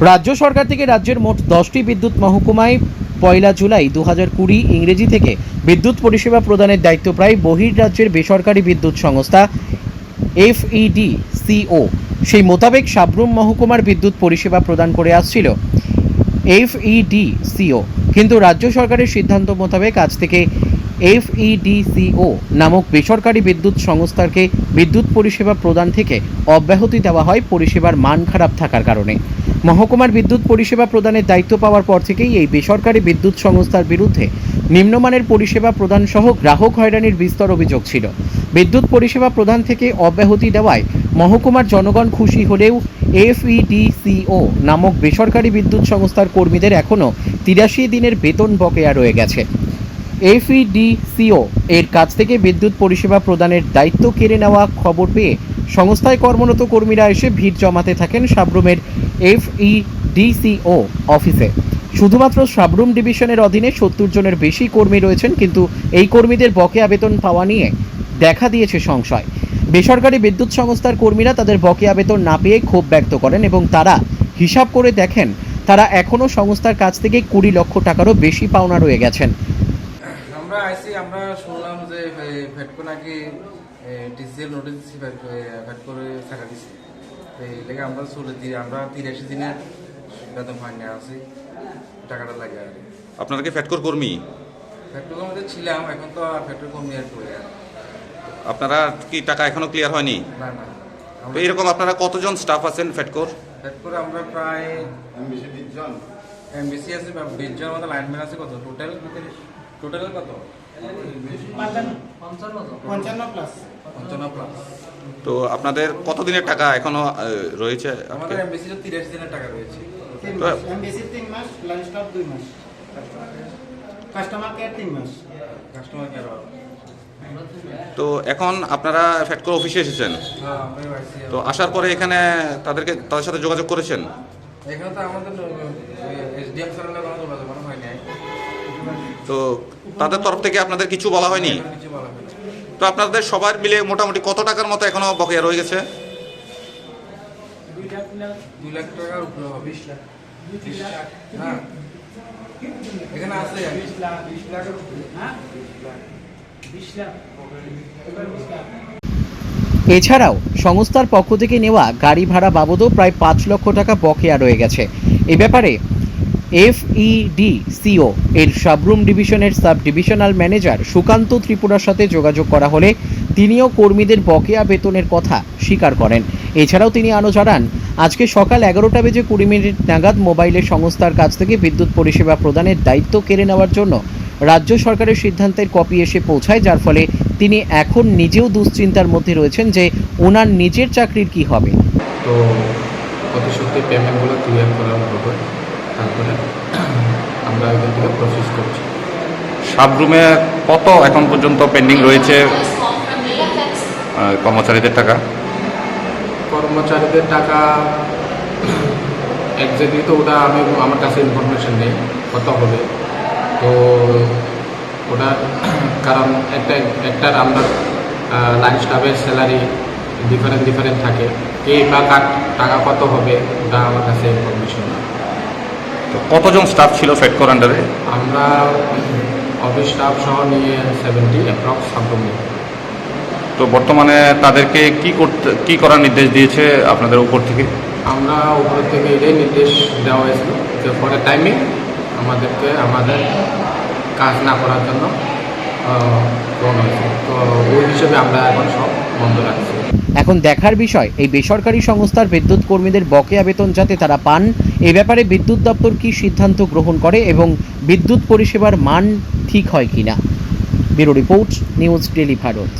রাজ্য সরকার থেকে রাজ্যের মোট 10টি বিদ্যুৎ মহকুমায় 1 জুলাই 2020 ইংরেজি থেকে বিদ্যুৎ পরিষেবা প্রদানের দায়িত্ব প্রায় বহির্রাজ্যের বেসরকারি বিদ্যুৎ সংস্থা FEDCO সেই মোতাবেক সাব্রুম মহকুমার বিদ্যুৎ পরিষেবা প্রদান করে আসছিল FEDCO, কিন্তু রাজ্য সরকারের সিদ্ধান্ত মোতাবেক আজ থেকে FEDCO নামক বেসরকারি বিদ্যুৎ সংস্থাকে বিদ্যুৎ পরিষেবা প্রদান থেকে অব্যাহতি দেওয়া হয় পরিষেবার মান খারাপ থাকার কারণে। মহকুমার বিদ্যুৎ পরিষেবা প্রদানের দায়িত্ব পাওয়ার পর থেকেই এই বেসরকারি বিদ্যুৎ সংস্থার বিরুদ্ধে নিম্নমানের পরিষেবা প্রদান সহ গ্রাহক হয়রানির বিস্তর অভিযোগ ছিল। বিদ্যুৎ পরিষেবা প্রদান থেকে অব্যাহতি দেওয়ায় মহকুমার জনগণ খুশি হলেও FEDCO নামক বেসরকারি বিদ্যুৎ সংস্থার কর্মীদের এখনও 83 দিনের বেতন বকেয়া রয়ে গেছে। FEDCO এর কাছ থেকে বিদ্যুৎ পরিষেবা প্রদানের দায়িত্ব কেড়ে নেওয়া খবর পেয়ে সংস্থায় কর্মরত কর্মীরা এসে ভিড় জমাতে থাকেন সাব্রুমের FEDCO অফিসে। শুধুমাত্র সাব্রুম ডিভিশনের অধীনে 70 জনের বেশি কর্মী রয়েছেন, কিন্তু এই কর্মীদের বকেয়া বেতন পাওয়া নিয়ে দেখা দিয়েছে সংশয়। বেসরকারি বিদ্যুৎ সংস্থার কর্মীরা তাদের বকেয়া বেতন না পেয়ে ক্ষোভ ব্যক্ত করেন এবং তারা হিসাব করে দেখেন তারা এখনও সংস্থার কাছ থেকে 20 লক্ষ টাকারও বেশি পাওনা রয়ে গেছেন। আমরা শুনলাম যে ফেডকো নাকি ডিসিএল নোটিস দিচ্ছি ফেডকোরে টাকা দিচ্ছে, তো এই লেগে আমরা চলে দিই। আমরা 83 দিনের বেতন ফাইনে আছি, টাকাটা লাগে আর আপনারা কি ফেডকোর কর্মী? ফেডকোর মধ্যে ছিলাম, এখন তো ফেডকোর কর্মী আর করে। আপনারা কি টাকা এখনো ক্লিয়ার হয়নি? না না। তো এরকম আপনারা কতজন স্টাফ আছেন ফেডকোর? ফেডকোর আমরা প্রায় এমবিসি আছে 20 জন, আমাদের লাইনম্যান আছে। কত টোটাল কত? 55 প্লাস। তো আপনাদের কত দিনের টাকা এখনো রয়েছে? আমাদের এমবিসি 83 দিনের টাকা রয়েছে। এমবিসি 3 মাস, লাঞ্চ স্টপ 2 মাস, কাস্টমার কেয়ার 3 মাস। Customer care. তো এখন আপনারা ফেডকোর অফিসে এসেছেন, তো আসার পরে এখানে তাদের সাথে যোগাযোগ করেছেন? এখানে তো আমাদের এসডিএম স্যারের কোনো যোগাযোগ হয় নাই। তো তাদের তরফ থেকে আপনাদের কিছু বলা হয়নি? কিছু বলা হয়নি। তো আপনাদের সবার মিলে মোটামুটি কত টাকার মতো এখনো বকেয়া রয়ে গেছে? 2 লাখ টাকার উপরে হবে। 20 লাখ। হ্যাঁ, এখানে আছে 20 লাখের উপরে। হ্যাঁ, 20 লাখ। এছাড়াও সংস্থার পক্ষ থেকে নেওয়া গাড়ি ভাড়া বাবদও প্রায় 5 লক্ষ টাকা বকেয়া রয়ে গেছে। এ ব্যাপারে FEDCO এর সাব্রুম ডিভিশনের সাব ডিভিশনাল ম্যানেজার সুকান্ত ত্রিপুরার সাথে যোগাযোগ করা হলে তিনিও কর্মীদের বকেয়া বেতনের কথা স্বীকার করেন। এছাড়াও তিনি আরও জানান, আজকে সকাল 11:20 নাগাদ মোবাইলে সংস্থার কাছ থেকে বিদ্যুৎ পরিষেবা প্রদানের দায়িত্ব কেড়ে নেওয়ার জন্য রাজ্য সরকারের সিদ্ধান্তের কপি এসে পৌঁছায়, যার ফলে তিনি এখন নিজেও দুশ্চিন্তার মধ্যে রয়েছেন যে ওনার নিজের চাকরির কি হবে। তো প্রতিশ্রুতি পেমেন্টগুলো ক্লিয়ার করা হবে, তারপরে আমরা এখান থেকে প্রসেস করছি। সাবরুমে কত এখন পর্যন্ত পেন্ডিং রয়েছে কর্মচারীদের টাকা? কর্মচারীদের টাকা একজাক্টলি তো ওটা আমার কাছে ইনফরমেশন নেই কত হবে। তো ওটা কারণ একটার আমরা লাইন স্টাফের স্যালারি ডিফারেন্ট থাকে, কে বা কার টাকা কত হবে ওটা আমার কাছে ইনফরমেশন নেই। তো কতজন স্টাফ ছিল ফেডকোর আন্ডারে? আমরা অফিস স্টাফ সহ নিয়ে 70 অ্যাপ্রক্স সাব্রুম। তো বর্তমানে তাদেরকে কি করার নির্দেশ দিয়েছে আপনাদের উপর থেকে? আমরা উপর থেকে এটাই নির্দেশ দেওয়া হয়েছিল যে পরে টাইমিং আমাদেরকে আমাদের কাজ না করার জন্য গ্রহণ হয়েছে। তো ওই হিসেবে আমরা এখন সব বন্ধ রাখছি। এখন দেখার বিষয় এই বেসরকারি সংস্থার বিদ্যুৎ কর্মীদের বকেয়া বেতন যাতে তারা পান, এ ব্যাপারে বিদ্যুৎ দপ্তর কী সিদ্ধান্ত গ্রহণ করে এবং বিদ্যুৎ পরিষেবার মান ঠিক হয় কিনা। Bureau report, news daily Bharat.